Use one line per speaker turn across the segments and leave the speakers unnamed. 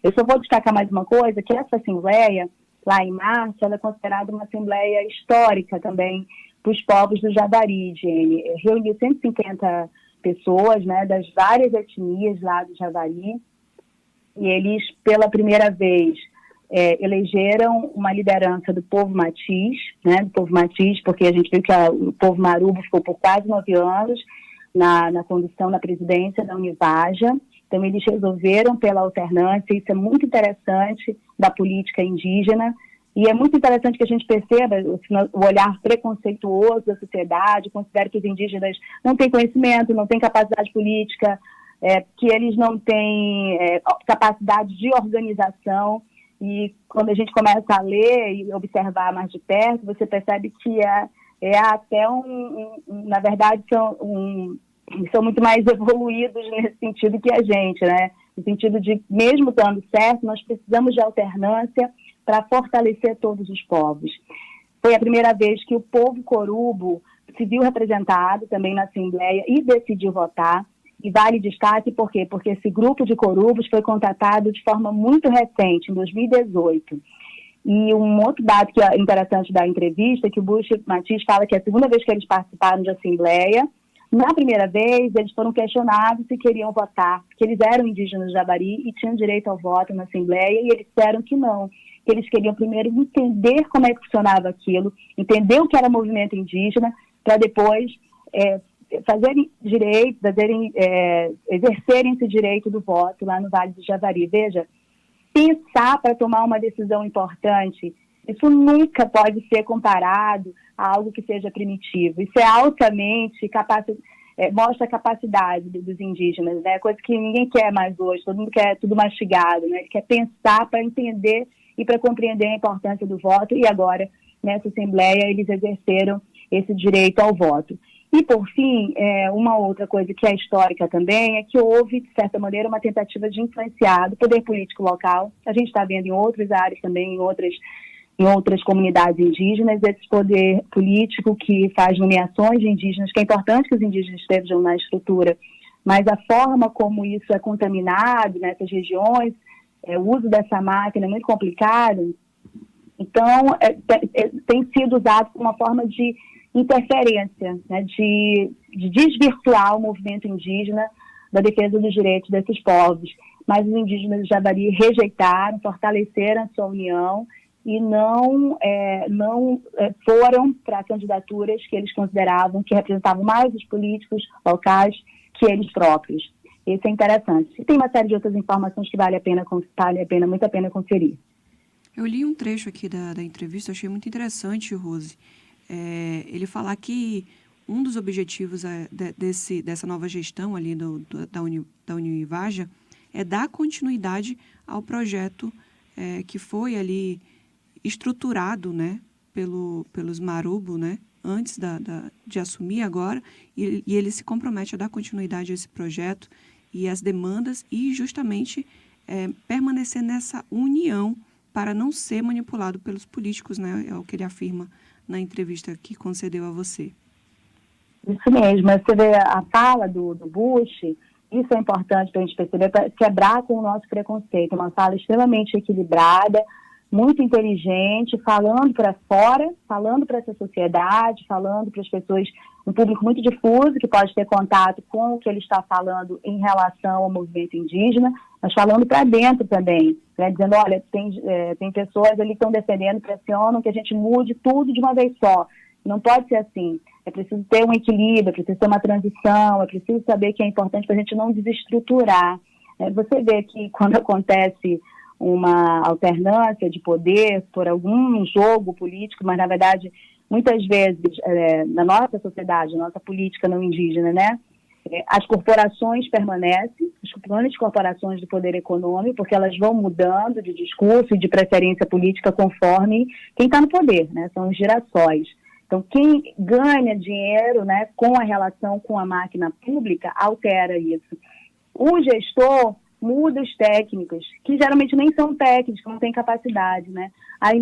Eu só vou destacar mais uma coisa, que essa assembleia, lá em março, ela é considerada uma assembleia histórica também para os povos do Javari, Jenny. Reuniu 150 pessoas, né, das várias etnias lá do Javari, e eles, pela primeira vez, elegeram uma liderança do povo Matiz, né, do povo Matiz, porque a gente viu que o povo Marubo ficou por quase 9 anos na condução, na presidência da Univaja. Então, eles resolveram pela alternância. Isso é muito interessante da política indígena, e é muito interessante que a gente perceba o olhar preconceituoso da sociedade, considera que os indígenas não têm conhecimento, não têm capacidade política, que eles não têm capacidade de organização. E quando a gente começa a ler e observar mais de perto, você percebe que até na verdade, são muito mais evoluídos nesse sentido que a gente, né? No sentido de, mesmo dando certo, nós precisamos de alternância para fortalecer todos os povos. Foi a primeira vez que o povo corubo se viu representado também na Assembleia e decidiu votar. E vale destaque por quê? Porque esse grupo de corubos foi contratado de forma muito recente, em 2018. E um outro dado que é interessante da entrevista é que o Bush Matiz fala que é a segunda vez que eles participaram de Assembleia. Na primeira vez, eles foram questionados se queriam votar, porque eles eram indígenas de Javari e tinham direito ao voto na Assembleia, e eles disseram que não, que eles queriam primeiro entender como é que funcionava aquilo, entender o que era movimento indígena, para depois fazerem direito, exercerem esse direito do voto lá no Vale do Javari. Veja, pensar para tomar uma decisão importante, isso nunca pode ser comparado a algo que seja primitivo. Isso é altamente mostra a capacidade dos indígenas, né? Coisa que ninguém quer mais hoje, todo mundo quer tudo mastigado, né? Quer pensar para entender e para compreender a importância do voto, e agora, nessa Assembleia, eles exerceram esse direito ao voto. E, por fim, uma outra coisa que é histórica também é que houve, de certa maneira, uma tentativa de influenciar o poder político local. A gente está vendo em outras áreas também, em outras comunidades indígenas, esse poder político que faz nomeações de indígenas, que é importante que os indígenas estejam na estrutura, mas a forma como isso é contaminado nessas regiões, o uso dessa máquina é muito complicado. Então, tem sido usado como uma forma de interferência, né, de desvirtuar o movimento indígena da defesa dos direitos desses povos. Mas os indígenas de Javari rejeitaram, fortaleceram a sua união e não foram para candidaturas que eles consideravam que representavam mais os políticos locais que eles próprios. Isso é interessante. E tem uma série de outras informações que vale muito a pena conferir.
Eu li um trecho aqui da entrevista, achei muito interessante, Rose. Ele falar que um dos objetivos dessa nova gestão ali da Univaja é dar continuidade ao projeto que foi ali estruturado, né, pelos Marubo, né, antes de assumir agora, e ele se compromete a dar continuidade a esse projeto e as demandas e justamente permanecer nessa união para não ser manipulado pelos políticos, né, é o que ele afirma na entrevista que concedeu a você.
Isso mesmo, você vê a fala do Bush, isso é importante para a gente perceber, para quebrar com o nosso preconceito, uma fala extremamente equilibrada, muito inteligente, falando para fora, falando para essa sociedade, falando para as pessoas, um público muito difuso, que pode ter contato com o que ele está falando em relação ao movimento indígena, mas falando para dentro também, né? Dizendo, olha, tem pessoas ali que estão defendendo, pressionam que a gente mude tudo de uma vez só. Não pode ser assim. É preciso ter um equilíbrio, é preciso ter uma transição, é preciso saber que é importante para a gente não desestruturar. Você vê que quando acontece uma alternância de poder por algum jogo político, mas, na verdade, muitas vezes, na nossa sociedade, na nossa política não indígena, né, as corporações permanecem, as grandes corporações do poder econômico, porque elas vão mudando de discurso e de preferência política conforme quem está no poder, né, são os girassóis. Então, quem ganha dinheiro, né, com a relação com a máquina pública altera isso. O gestor muda os técnicos, que geralmente nem são técnicos, não têm capacidade, né? A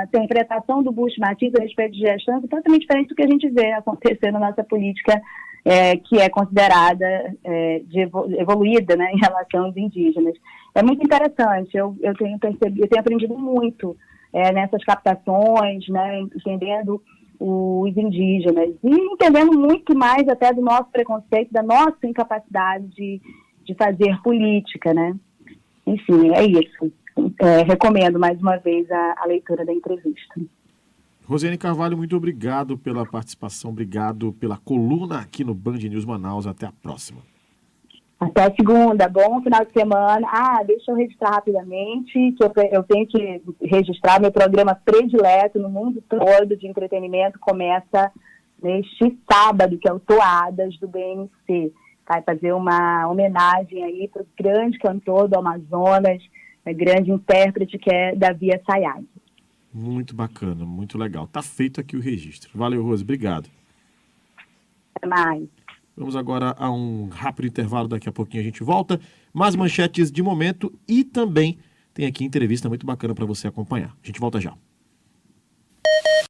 interpretação do Bush Matiz a respeito de gestão é totalmente diferente do que a gente vê acontecer na nossa política que é considerada evoluída, né, em relação aos indígenas. É muito interessante, eu tenho aprendido muito nessas captações, né, entendendo os indígenas e entendendo muito mais até do nosso preconceito, da nossa incapacidade de fazer política, né? Enfim, é isso. Recomendo mais uma vez a leitura da entrevista.
Rosiane Carvalho, muito obrigado pela participação, obrigado pela coluna aqui no Band News Manaus. Até a próxima.
Até segunda, bom final de semana. Deixa eu registrar rapidamente, que eu tenho que registrar meu programa predileto no mundo todo de entretenimento, começa neste sábado, que é o Toadas, do BNC. Vai fazer uma homenagem aí para o grande cantor do Amazonas, grande intérprete, que é Davi Assayag.
Muito bacana, muito legal. Tá feito aqui o registro. Valeu, Rose, obrigado.
Até mais.
Vamos agora a um rápido intervalo, daqui a pouquinho a gente volta. Mais manchetes de momento e também tem aqui entrevista muito bacana para você acompanhar. A gente volta já.